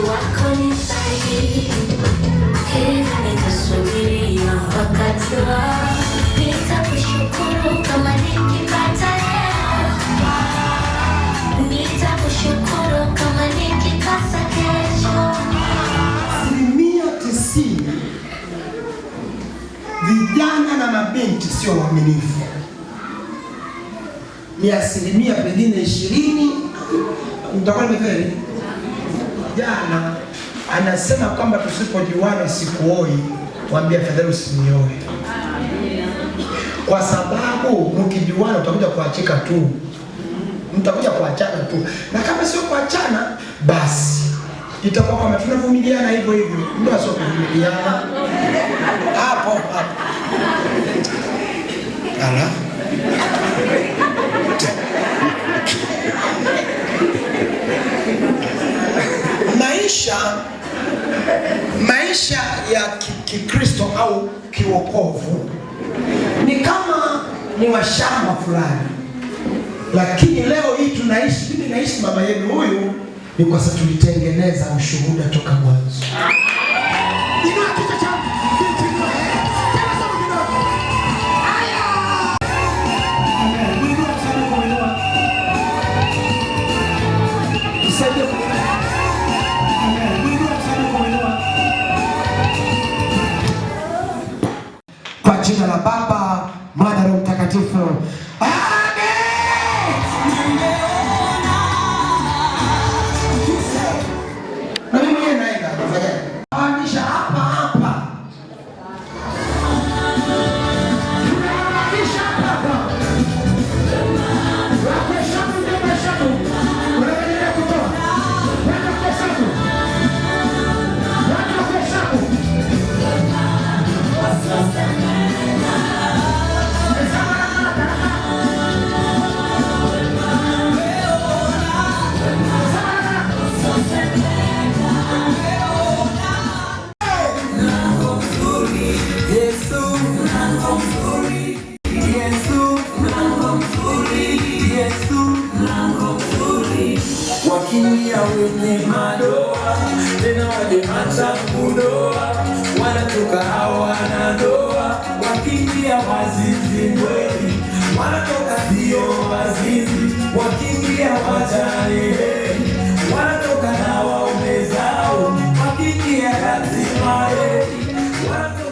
wako ni sahihi, kila nitasubiria wakati wako. Nitakushukuru kama nikipata leo, nitakushukuru kama nikikosa kesho. 90% vijana na mabinti sio waaminifu. Ni 20% mtakuwa nimefeli. Jana anasema kwamba tusipojuana sikuoi, mwambie afadhali usinioe. Kwa sababu mkijuana utakuja kuachika tu. Mtakuja kuachana tu. Na kama sio kuachana basi itakuwa kama tunavumiliana hivyo hivyo. Ndio sio kuvumiliana. Hapo. Ala. Maisha ya Kikristo au kiwokovu ni kama ni washamba fulani, lakini leo hii tunaishi, mimi naishi mama yenu huyu ni kwa sababu tulitengeneza ushuhuda toka mwanzo. Kwa jina la Baba, Mwana na Roho Mtakatifu. Wakimbia wenye madoa, tena wale hata kudoa, wanatoka hawana ndoa. Wakimbia wazizi kweli, wanatoka sio wazizi. Wakimbia wajane, wanatoka na waume zao. Wakimbia lazima wanatoka